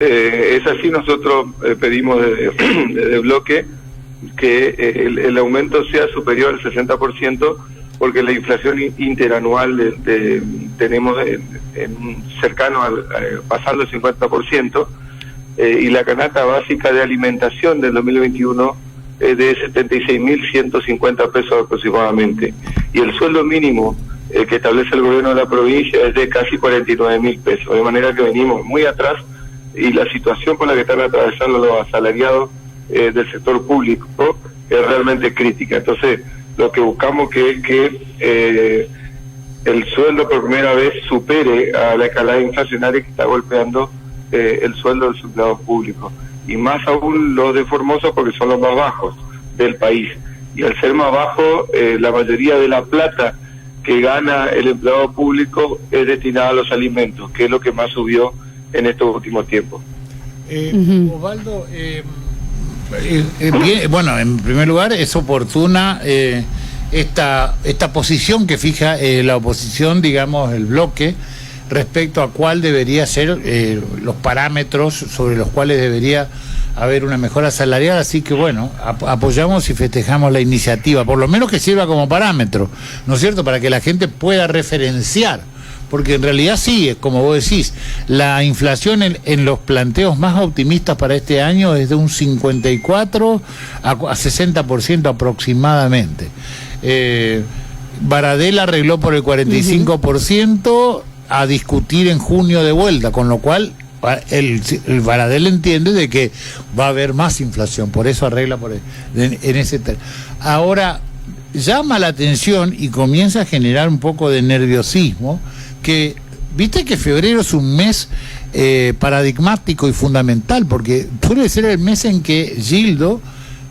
Es así, nosotros pedimos desde bloque que el aumento sea superior al 60%, porque la inflación interanual tenemos cercano pasando el 50%, y la canasta básica de alimentación del 2021 es de 76.150 pesos aproximadamente, y el sueldo mínimo que establece el gobierno de la provincia es de casi 49.000 pesos, de manera que venimos muy atrás, y la situación por la que están atravesando los asalariados del sector público es realmente crítica. Entonces, lo que buscamos es que el sueldo por primera vez supere a la escalada inflacionaria que está golpeando el sueldo de los empleados públicos, y más aún los de Formosa, porque son los más bajos del país, y al ser más bajo, la mayoría de la plata que gana el empleado público es destinada a los alimentos, que es lo que más subió en estos últimos tiempos. Osvaldo, bueno, en primer lugar es oportuna esta posición que fija la oposición, digamos, el bloque, respecto a cuál debería ser los parámetros sobre los cuales debería haber una mejora salarial. Así que bueno, apoyamos y festejamos la iniciativa, por lo menos que sirva como parámetro, ¿no es cierto?, para que la gente pueda referenciar. Porque en realidad sí, es como vos decís, la inflación en los planteos más optimistas para este año es de un 54 a 60% aproximadamente. Baradel arregló por el 45% a discutir en junio de vuelta, con lo cual el Baradel entiende de que va a haber más inflación, por eso arregla en ese término. Ahora, llama la atención y comienza a generar un poco de nerviosismo que, viste que febrero es un mes paradigmático y fundamental, porque suele ser el mes en que Gildo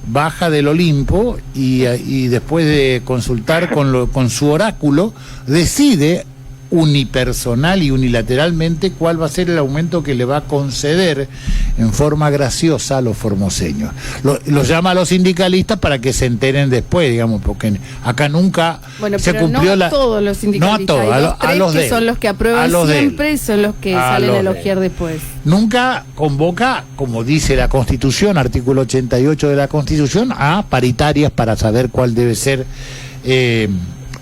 baja del Olimpo y después de consultar con su oráculo, decide unipersonal y unilateralmente cuál va a ser el aumento que le va a conceder en forma graciosa a los formoseños. Los llama a los sindicalistas para que se enteren después, digamos, porque acá nunca se cumplió no a todos los sindicalistas, no a todos, a los que son los que aprueban siempre, son los que salen a elogiar después. Nunca convoca, como dice la Constitución, artículo 88 de la Constitución, a paritarias para saber cuál debe ser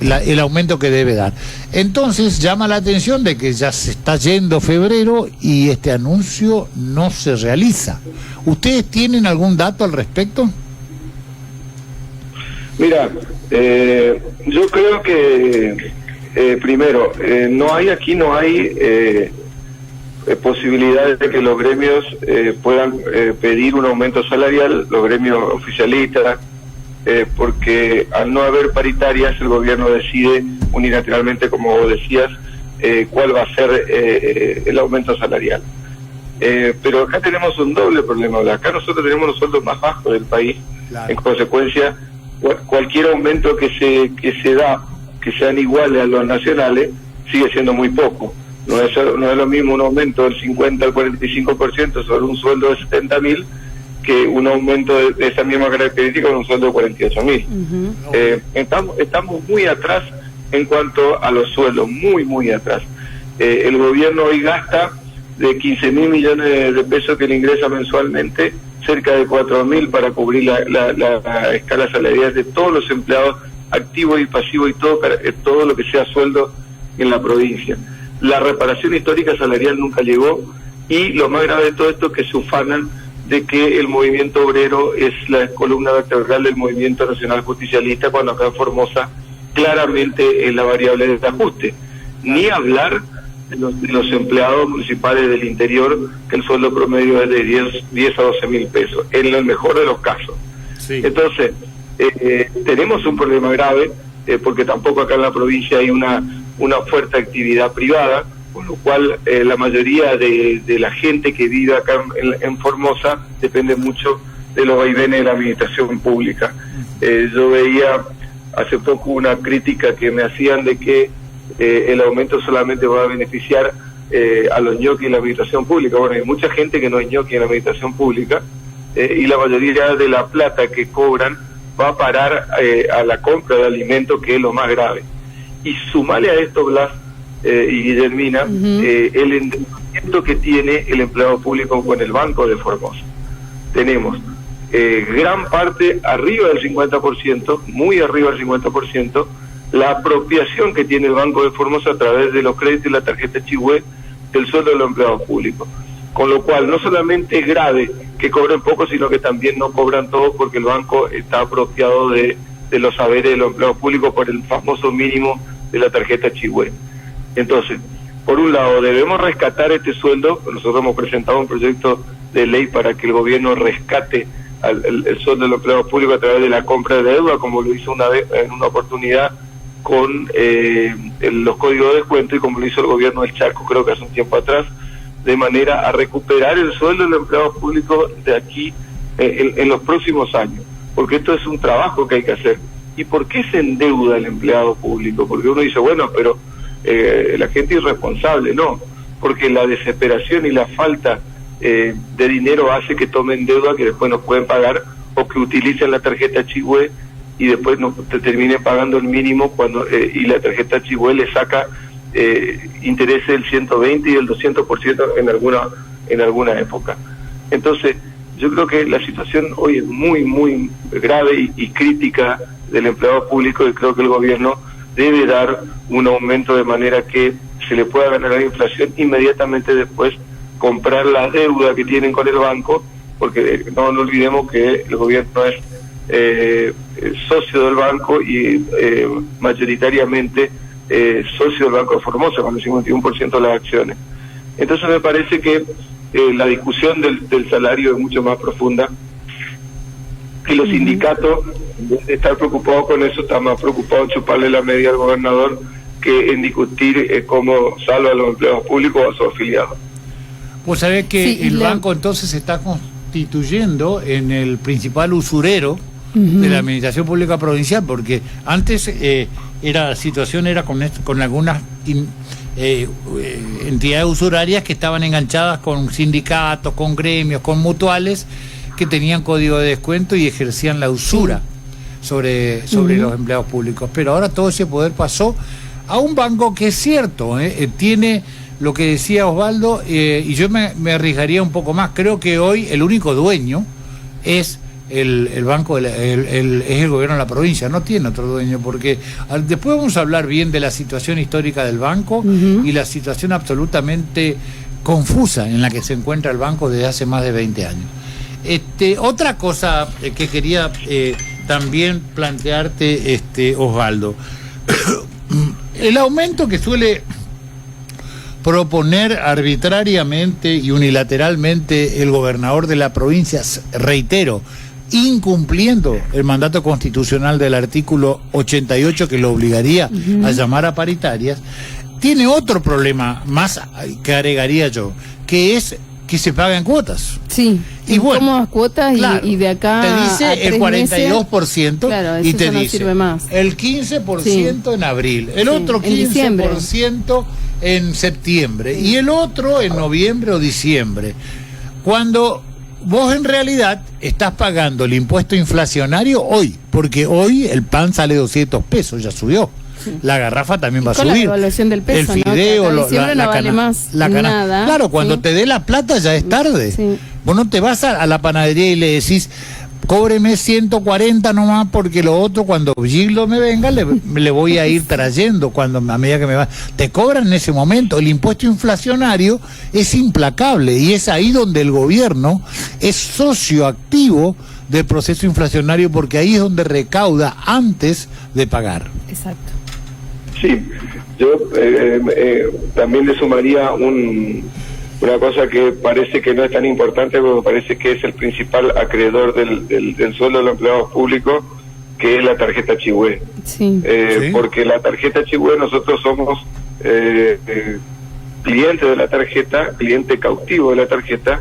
el aumento que debe dar. Entonces llama la atención de que ya se está yendo febrero y este anuncio no se realiza. ¿Ustedes tienen algún dato al respecto? Mira, yo creo que primero, no hay posibilidades de que los gremios puedan pedir un aumento salarial, los gremios oficialistas, porque al no haber paritarias el gobierno decide unilateralmente, como vos decías, cuál va a ser el aumento salarial. Pero acá tenemos un doble problema. Acá nosotros tenemos los sueldos más bajos del país. Claro. En consecuencia, cualquier aumento que se da, que sean iguales a los nacionales, sigue siendo muy poco. No es lo mismo un aumento del 50 al 45% sobre un sueldo de 70.000 que un aumento de esa misma característica con un sueldo de 48.000. Estamos muy atrás en cuanto a los sueldos, muy atrás. El gobierno hoy gasta de 15.000 millones de pesos que le ingresa mensualmente, cerca de 4.000 para cubrir la escala salarial de todos los empleados activos y pasivos y todo lo que sea sueldo en la provincia. La reparación histórica salarial nunca llegó, y lo más grave de todo esto es que se ufanan de que el movimiento obrero es la columna vertebral del movimiento nacional justicialista, cuando acá en Formosa claramente es la variable de ajuste. Ni hablar de los empleados municipales del interior, que el sueldo promedio es de 10 a 12.000 pesos, en el mejor de los casos. Sí. Entonces, tenemos un problema grave, porque tampoco acá en la provincia hay una fuerte actividad privada, con lo cual la mayoría de la gente que vive acá en Formosa depende mucho de los vaivenes de la administración pública. Yo veía hace poco una crítica que me hacían de que el aumento solamente va a beneficiar a los ñoquis en la administración pública. Bueno, hay mucha gente que no es ñoqui en la administración pública, y la mayoría de la plata que cobran va a parar a la compra de alimentos, que es lo más grave. Y sumale a esto, Blas y Guillermina, el financiamiento que tiene el empleado público con el Banco de Formosa. Tenemos gran parte arriba del 50%, muy arriba del 50%, la apropiación que tiene el Banco de Formosa a través de los créditos y la tarjeta Chihue del sueldo de los empleados públicos. Con lo cual, no solamente es grave que cobren poco, sino que también no cobran todo porque el banco está apropiado de los saberes de los empleados públicos por el famoso mínimo de la tarjeta Chihue. Entonces, por un lado, debemos rescatar este sueldo. Nosotros hemos presentado un proyecto de ley para que el gobierno rescate el sueldo de los empleados públicos a través de la compra de deuda, como lo hizo una vez en una oportunidad con los códigos de descuento y como lo hizo el gobierno del Chaco, creo que hace un tiempo atrás, de manera a recuperar el sueldo de los empleados públicos de aquí en los próximos años, porque esto es un trabajo que hay que hacer. ¿Y por qué se endeuda el empleado público? Porque uno dice, bueno, pero la gente irresponsable. No, porque la desesperación y la falta de dinero hace que tomen deuda que después no pueden pagar, o que utilicen la tarjeta Chihue y después no te terminen pagando el mínimo cuando y la tarjeta Chihue le saca intereses del 120 y del 200% en alguna época. Entonces, yo creo que la situación hoy es muy, muy grave y crítica del empleado público, y creo que el gobierno debe dar un aumento de manera que se le pueda ganar la inflación inmediatamente después, comprar la deuda que tienen con el banco, porque no olvidemos que el gobierno es socio del banco y mayoritariamente socio del Banco de Formosa con el 51% de las acciones. Entonces me parece que la discusión del salario es mucho más profunda, que los sindicatos, en vez de estar preocupados con eso, están más preocupados en chuparle la media al gobernador que en discutir cómo salva a los empleados públicos o a sus afiliados. Pues sabés que el banco entonces se está constituyendo en el principal usurero de la administración pública provincial, porque antes la situación era con algunas entidades usurarias que estaban enganchadas con sindicatos, con gremios, con mutuales que tenían código de descuento y ejercían la usura sobre los empleados públicos. Pero ahora todo ese poder pasó a un banco que es cierto, es lo que decía Osvaldo, y yo me arriesgaría un poco más. Creo que hoy el único dueño es el banco, es el gobierno de la provincia, no tiene otro dueño, porque después vamos a hablar bien de la situación histórica del banco y la situación absolutamente confusa en la que se encuentra el banco desde hace más de 20 años. Otra cosa que quería también plantearte, Osvaldo, el aumento que suele proponer arbitrariamente y unilateralmente el gobernador de la provincia, reitero, incumpliendo el mandato constitucional del artículo 88 que lo obligaría a llamar a paritarias, tiene otro problema más que agregaría yo, que es que se pagan cuotas. Sí, y bueno, cuotas, claro, y de acá te dice el 42%, claro, y te no dice sirve más. El 15% en abril, el otro 15% en septiembre y el otro en noviembre o diciembre, cuando vos en realidad estás pagando el impuesto inflacionario hoy, porque hoy el pan sale 200 pesos, ya subió. La garrafa también va a subir. La evaluación del peso, el fideo, ¿no? La vale más nada. Claro, cuando te dé la plata ya es tarde. Sí. Vos no te vas a la panadería y le decís, cóbreme 140 nomás, porque lo otro cuando Gildo me venga le voy a ir trayendo a medida que me va. Te cobran en ese momento. El impuesto inflacionario es implacable y es ahí donde el gobierno es socio activo del proceso inflacionario, porque ahí es donde recauda antes de pagar. Exacto. Sí, yo también le sumaría una cosa que parece que no es tan importante, pero parece que es el principal acreedor del sueldo de los empleados públicos, que es la tarjeta Chihue. Sí. ¿Sí? Porque la tarjeta Chihue, nosotros somos clientes de la tarjeta, cliente cautivo de la tarjeta,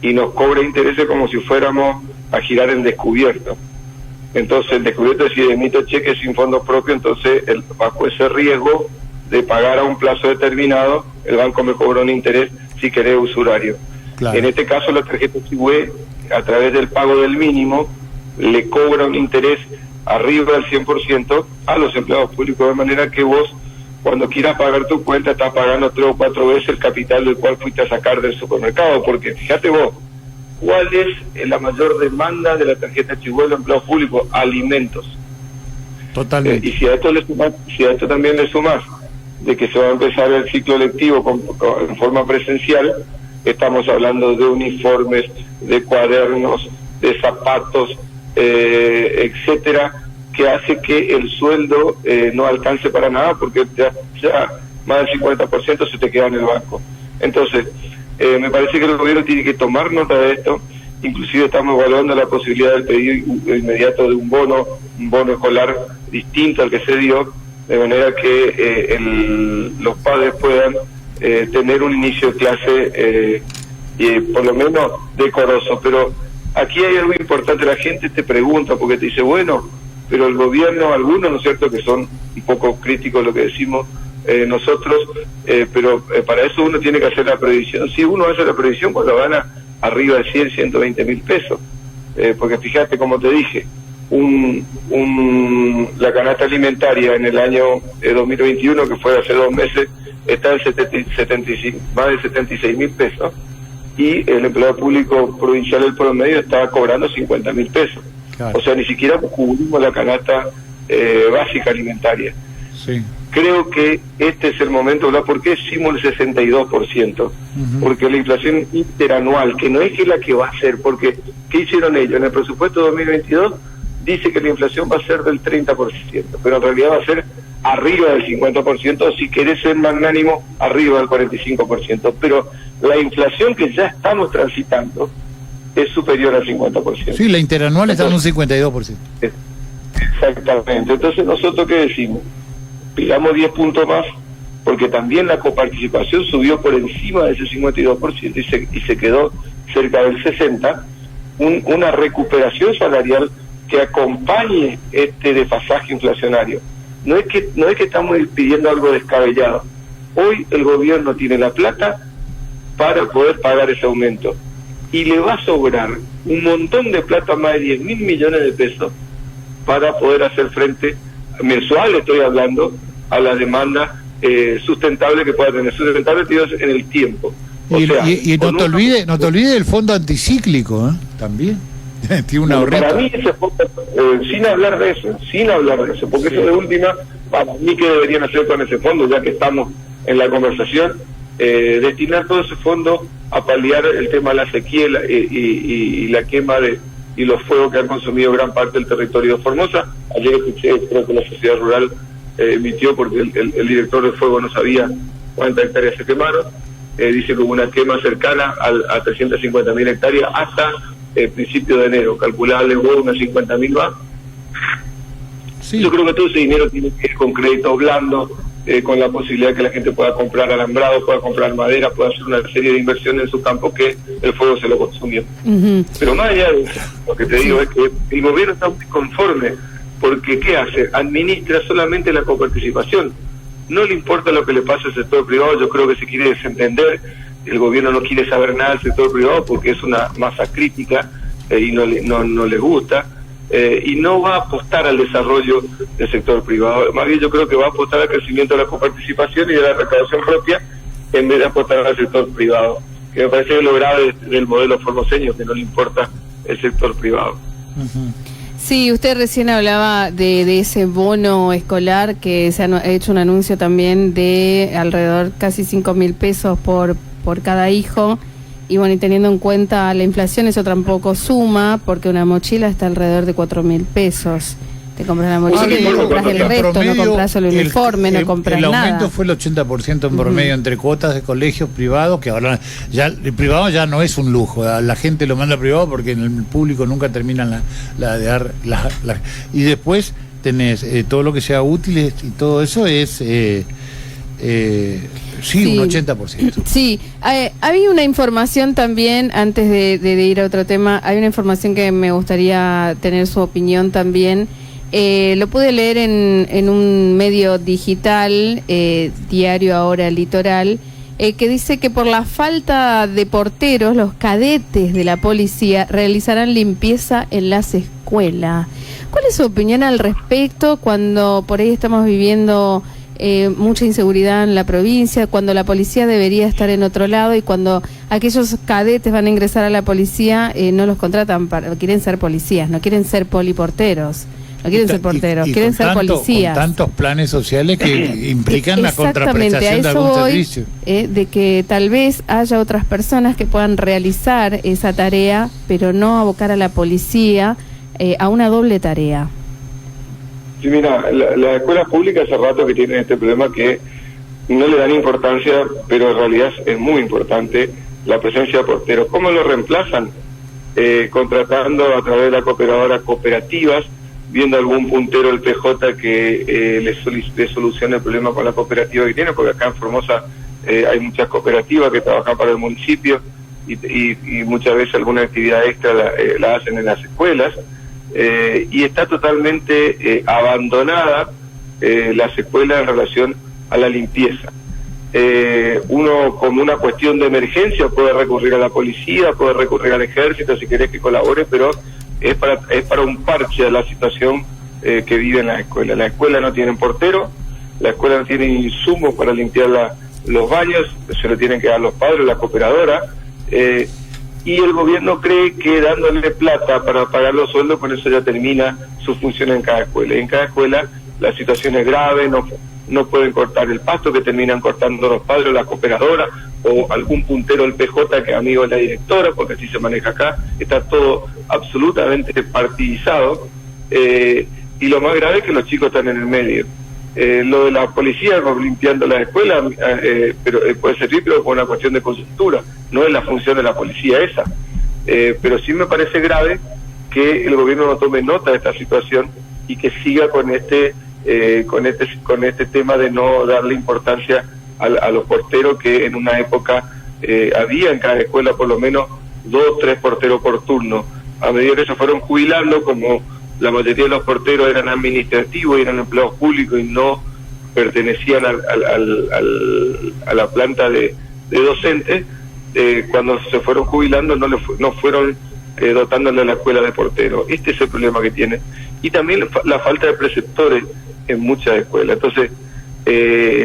y nos cobra intereses como si fuéramos a girar en descubierto. Entonces el descubierto, si emito cheques sin fondos propios, entonces bajo ese riesgo de pagar a un plazo determinado, el banco me cobra un interés, si querés, usurario. Claro. En este caso la tarjeta Chihue, a través del pago del mínimo, le cobra un interés arriba del 100% a los empleados públicos, de manera que vos cuando quieras pagar tu cuenta estás pagando 3 o 4 veces el capital del cual fuiste a sacar del supermercado, porque fíjate vos, ¿cuál es la mayor demanda de la tarjeta Chivuelo en empleados públicos? Alimentos. Totalmente. Y si a esto también le sumas de que se va a empezar el ciclo lectivo en forma presencial, estamos hablando de uniformes, de cuadernos, de zapatos, etcétera, que hace que el sueldo no alcance para nada, porque ya más del 50% se te queda en el banco. Entonces, me parece que el gobierno tiene que tomar nota de esto. Inclusive estamos evaluando la posibilidad del pedido inmediato de un bono escolar distinto al que se dio, de manera que los padres puedan tener un inicio de clase por lo menos decoroso. Pero aquí hay algo importante, la gente te pregunta, porque te dice, bueno, pero el gobierno, algunos, ¿no es cierto?, que son un poco críticos lo que decimos nosotros, pero para eso uno tiene que hacer la previsión. Si uno hace la previsión cuando gana arriba de 100, 120 mil pesos, porque fíjate, como te dije, la canasta alimentaria en el año 2021, que fue hace 2 meses, está en más de 76 mil pesos, y el empleado público provincial del promedio está cobrando 50 mil pesos. Claro. O sea, ni siquiera cubrimos la canasta básica alimentaria. Sí. Creo que este es el momento, ¿verdad? ¿Por qué decimos el 62%? Porque la inflación interanual, que no es que la que va a ser, porque ¿qué hicieron ellos? En el presupuesto 2022 dice que la inflación va a ser del 30%, pero en realidad va a ser arriba del 50%, o si querés ser magnánimo, arriba del 45%. Pero la inflación que ya estamos transitando es superior al 50%. Sí, la interanual está en un 52%. Exactamente. Entonces, ¿nosotros qué decimos? Pidamos 10 puntos más, porque también la coparticipación subió por encima de ese 52% y se quedó cerca del 60%, una recuperación salarial que acompañe este desfasaje inflacionario. No es que estamos pidiendo algo descabellado. Hoy el gobierno tiene la plata para poder pagar ese aumento, y le va a sobrar un montón de plata, más de 10.000 millones de pesos, para poder hacer frente, mensual estoy hablando, a la demanda sustentable que pueda tener, sustentable en el tiempo. Y no te olvides del fondo anticíclico, también. Tiene una ahorrita. Para mí ese fondo, sin hablar de eso, porque eso de última, para mí que deberían hacer con ese fondo, ya que estamos en la conversación, destinar todo ese fondo a paliar el tema de la sequía y la quema y los fuegos que han consumido gran parte del territorio de Formosa. Ayer escuché, creo que la sociedad rural emitió, porque el director de fuego no sabía cuántas hectáreas se quemaron, dice que hubo una quema cercana a 350.000 hectáreas hasta principio de enero, calculable hubo unas 50.000 más. Sí. Yo creo que todo ese dinero tiene que ir con crédito blando, con la posibilidad de que la gente pueda comprar alambrado, pueda comprar madera, pueda hacer una serie de inversiones en su campo que el fuego se lo consumió. Pero más allá de eso, lo que te digo es que el gobierno está muy conforme, porque ¿qué hace? Administra solamente la coparticipación. No le importa lo que le pasa al sector privado. Yo creo que se quiere desentender. El gobierno no quiere saber nada del sector privado porque es una masa crítica y no le gusta. Y no va a apostar al desarrollo del sector privado. Más bien yo creo que va a apostar al crecimiento de la coparticipación y de la recaudación propia, en vez de apostar al sector privado, que me parece lo grave del modelo formoseño, que no le importa el sector privado. Sí, usted recién hablaba de ese bono escolar, que se ha hecho un anuncio también de alrededor casi 5.000 pesos por cada hijo. Y bueno, y teniendo en cuenta la inflación, eso tampoco suma, porque una mochila está alrededor de 4.000 pesos. Te compras la mochila y no compras el resto, promedio, no compras el uniforme, no compras nada. El aumento fue el 80% en promedio entre cuotas de colegios privados, que ahora ya el privado ya no es un lujo, la gente lo manda privado porque en el público nunca terminan y después tenés todo lo que sea útiles y todo eso es... Sí, un 80%. Sí, había una información también, antes de ir a otro tema, hay una información que me gustaría tener su opinión también. Lo pude leer en un medio digital, Diario Ahora Litoral, que dice que por la falta de porteros, los cadetes de la policía realizarán limpieza en las escuelas. ¿Cuál es su opinión al respecto cuando por ahí estamos viviendo mucha inseguridad en la provincia, cuando la policía debería estar en otro lado y cuando aquellos cadetes van a ingresar a la policía, no los contratan, quieren ser policías, no quieren ser poliporteros. No quieren ser porteros, quieren ser policías. Con tantos planes sociales que implican la contraprestación de algún servicio. De que tal vez haya otras personas que puedan realizar esa tarea, pero no abocar a la policía a una doble tarea. Sí, mira, las escuelas públicas hace rato que tienen este problema que no le dan importancia, pero en realidad es muy importante la presencia de porteros. ¿Cómo lo reemplazan? Contratando a través de la cooperadora cooperativas, viendo algún puntero del PJ que le solucione el problema con la cooperativa que tiene, porque acá en Formosa hay muchas cooperativas que trabajan para el municipio y muchas veces alguna actividad extra la hacen en las escuelas, y está totalmente abandonada las escuelas en relación a la limpieza. Uno, como una cuestión de emergencia, puede recurrir a la policía, puede recurrir al ejército si querés que colabore, pero es para un parche de la situación que vive en la escuela. Las escuelas no tienen portero, la escuela no tiene insumos para limpiar los baños, se lo tienen que dar los padres, la cooperadora, y el gobierno cree que dándole plata para pagar los sueldos, con eso ya termina su función en cada escuela. Y en cada escuela la situación es grave, no pueden cortar el pasto, que terminan cortando los padres, la cooperadora, o algún puntero del PJ que es amigo de la directora, porque así se maneja acá. Está todo absolutamente partidizado, y lo más grave es que los chicos están en el medio. Lo de la policía limpiando las escuelas, pero puede servir, pero por una cuestión de coyuntura, no es la función de la policía esa. Pero sí me parece grave que el gobierno no tome nota de esta situación y que siga con este tema de no darle importancia a los porteros, que en una época había en cada escuela por lo menos 2 o 3 porteros por turno. A medida que se fueron jubilando, como la mayoría de los porteros eran administrativos y eran empleados públicos y no pertenecían a la planta de docentes, cuando se fueron jubilando no fueron dotándole a la escuela de porteros. Este es el problema que tiene. Y también la falta de preceptores en muchas escuelas. Entonces,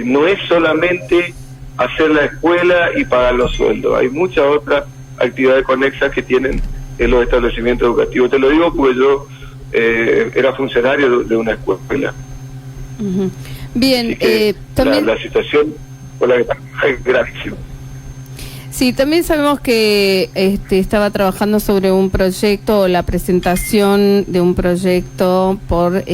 no es solamente hacer la escuela y pagar los sueldos, hay muchas otras actividades conexas que tienen en los establecimientos educativos. Te lo digo porque yo era funcionario de una escuela. Uh-huh. Bien, también la situación con la que está es gravísima. Sí, también sabemos que estaba trabajando sobre un proyecto, la presentación de un proyecto por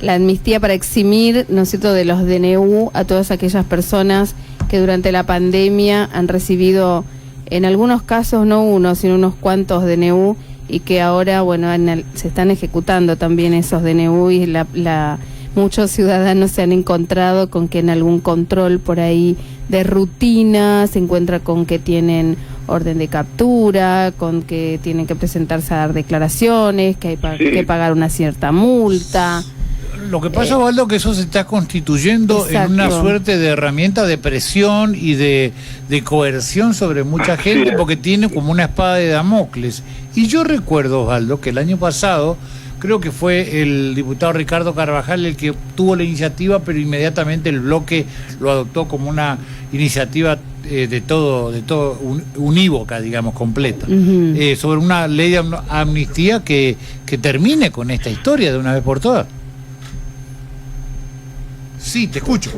la amnistía para eximir, ¿no es cierto?, de los DNU a todas aquellas personas que durante la pandemia han recibido, en algunos casos no uno, sino unos cuantos DNU, y que ahora, bueno, se están ejecutando también esos DNU, y muchos ciudadanos se han encontrado con que en algún control por ahí de rutina se encuentra con que tienen orden de captura, con que tienen que presentarse a dar declaraciones, que hay que pagar una cierta multa. Lo que pasa, Osvaldo, que eso se está constituyendo en una suerte de herramienta de presión y de coerción sobre mucha gente, porque tiene como una espada de Damocles. Y yo recuerdo, Osvaldo, que el año pasado, creo que fue el diputado Ricardo Carvajal el que tuvo la iniciativa, pero inmediatamente el bloque lo adoptó como una iniciativa de todo unívoca, digamos, completa, sobre una ley de amnistía que termine con esta historia de una vez por todas. Sí, te escucho.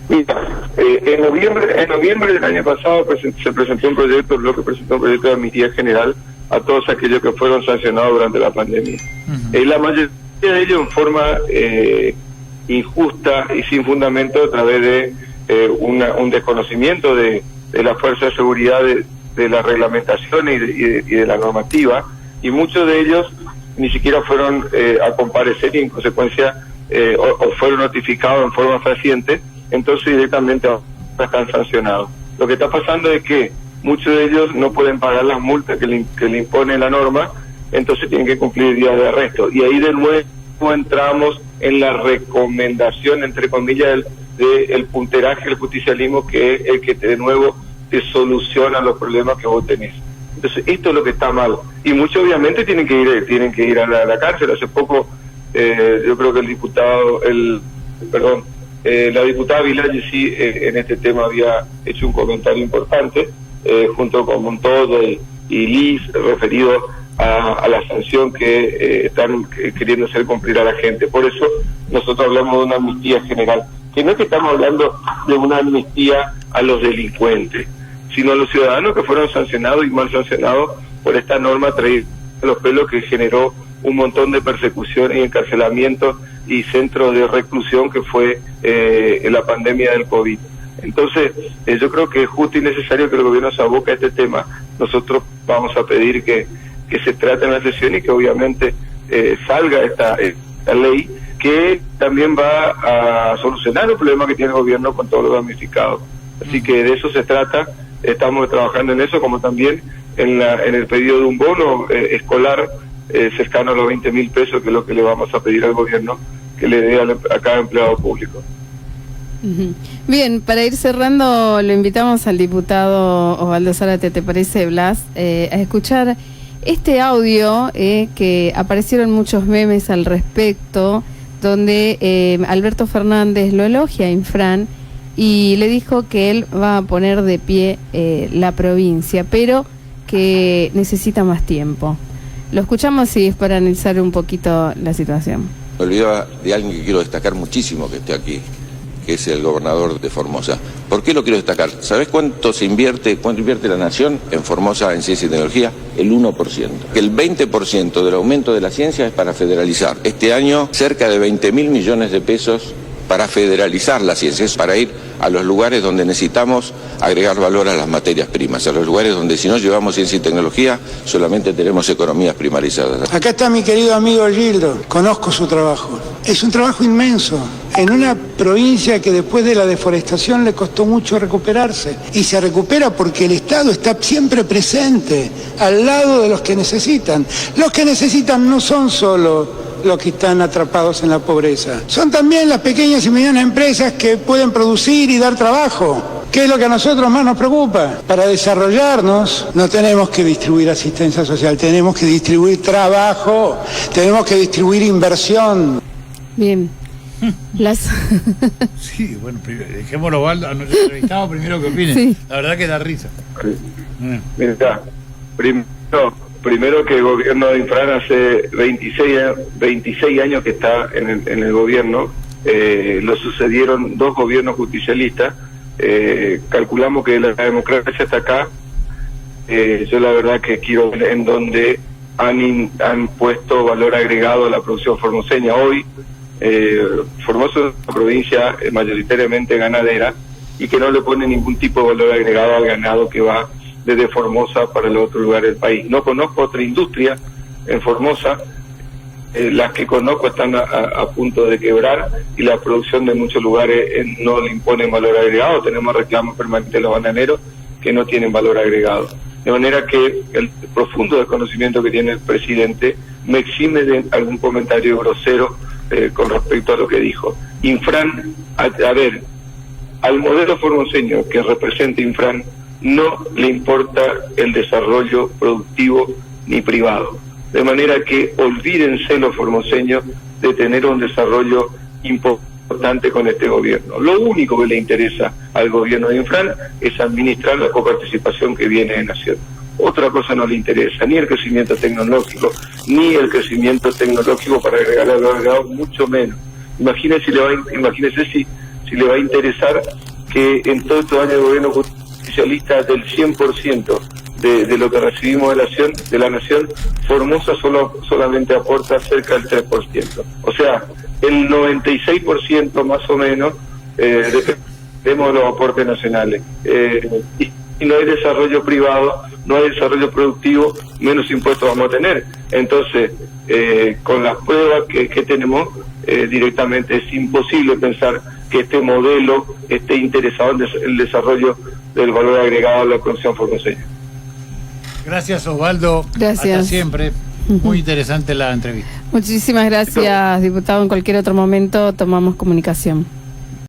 Mira, en noviembre del año pasado se presentó un proyecto, el bloque presentó un proyecto de amnistía general a todos aquellos que fueron sancionados durante la pandemia. La mayoría de ellos en forma injusta y sin fundamento, a través de un desconocimiento de la fuerza de seguridad, de la reglamentación y de la normativa, y muchos de ellos ni siquiera fueron a comparecer, y en consecuencia o fueron notificados en forma fehaciente, entonces directamente están sancionados. Lo que está pasando es que muchos de ellos no pueden pagar las multas que le impone la norma, entonces tienen que cumplir días de arresto. Y ahí de nuevo entramos en la recomendación, entre comillas, del punteraje del justicialismo, que es el que de nuevo te soluciona los problemas que vos tenés. Entonces esto es lo que está mal. Y muchos obviamente tienen que ir a la cárcel. Hace poco yo creo que La diputada Villalle sí en este tema había hecho un comentario importante, junto con Montoya y Liz, referido a la sanción que están queriendo hacer cumplir a la gente. Por eso nosotros hablamos de una amnistía general, que no es que estamos hablando de una amnistía a los delincuentes, sino a los ciudadanos que fueron sancionados y mal sancionados por esta norma traída a los pelos, que generó un montón de persecución y encarcelamiento y centros de reclusión, que fue en la pandemia del COVID. Entonces, yo creo que es justo y necesario que el gobierno se aboque a este tema. Nosotros vamos a pedir que se trate en la sesión y que obviamente salga esta ley, que también va a solucionar el problema que tiene el gobierno con todos los damnificados. Así que de eso se trata, estamos trabajando en eso, como también en el pedido de un bono escolar cercano a los 20.000 pesos, que es lo que le vamos a pedir al gobierno que le dé a cada empleado público. Bien, para ir cerrando, lo invitamos al diputado Osvaldo Zárate, ¿te parece, Blas? A escuchar este audio que aparecieron muchos memes al respecto, donde Alberto Fernández lo elogia a Infran y le dijo que él va a poner de pie la provincia, pero que necesita más tiempo. Lo escuchamos y es para analizar un poquito la situación. Me olvidaba de alguien que quiero destacar muchísimo que esté aquí, que es el gobernador de Formosa. ¿Por qué lo quiero destacar? ¿Sabés cuánto invierte la nación en Formosa en ciencia y tecnología? El 1%. Que el 20% del aumento de la ciencia es para federalizar. Este año cerca de 20.000 millones de pesos para federalizar la ciencia, es para ir a los lugares donde necesitamos agregar valor a las materias primas, a los lugares donde si no llevamos ciencia y tecnología solamente tenemos economías primarizadas. Acá está mi querido amigo Gildo, conozco su trabajo. Es un trabajo inmenso, en una provincia que después de la deforestación le costó mucho recuperarse. Y se recupera porque el Estado está siempre presente, al lado de los que necesitan. Los que necesitan no son solo los que están atrapados en la pobreza, son también las pequeñas y medianas empresas que pueden producir y dar trabajo, que es lo que a nosotros más nos preocupa. Para desarrollarnos no tenemos que distribuir asistencia social, tenemos que distribuir trabajo, tenemos que distribuir inversión. Bien. Sí, bueno, dejémoslo a nuestro entrevistado primero que opine. Sí. La verdad que da risa. Mira, primero que el gobierno de Infran hace 26 años que está en el gobierno, lo sucedieron 2 gobiernos justicialistas, calculamos que la democracia está acá. Yo la verdad que quiero ver en donde han puesto valor agregado a la producción formoseña. Hoy Formosa es una provincia mayoritariamente ganadera y que no le pone ningún tipo de valor agregado al ganado que va desde Formosa para los otros lugares del país. No conozco otra industria en Formosa, las que conozco están a punto de quebrar y la producción de muchos lugares no le impone valor agregado. Tenemos reclamos permanentes de los bananeros que no tienen valor agregado. De manera que el profundo desconocimiento que tiene el presidente me exime de algún comentario grosero con respecto a lo que dijo. Infran, a ver, al modelo formoseño que representa Infran, no le importa el desarrollo productivo ni privado. De manera que olvídense los formoseños de tener un desarrollo importante con este gobierno. Lo único que le interesa al gobierno de Infran es administrar la coparticipación que viene de Nación. Otra cosa no le interesa, ni el crecimiento tecnológico, para agregar valor agregado, mucho menos. Imagínese si le va a interesar que en todos estos años de gobierno socialista, del 100% de lo que recibimos de la nación, Formosa solamente aporta cerca del 3%. O sea, el 96% más o menos dependemos de los aportes nacionales. Y no hay desarrollo privado, no hay desarrollo productivo, menos impuestos vamos a tener. Entonces, con las pruebas que tenemos, directamente es imposible pensar que este modelo esté interesado en el desarrollo del valor agregado a la producción formoseña. Gracias, Osvaldo. Gracias. Hasta siempre. Muy interesante la entrevista. Muchísimas gracias, diputado. En cualquier otro momento tomamos comunicación.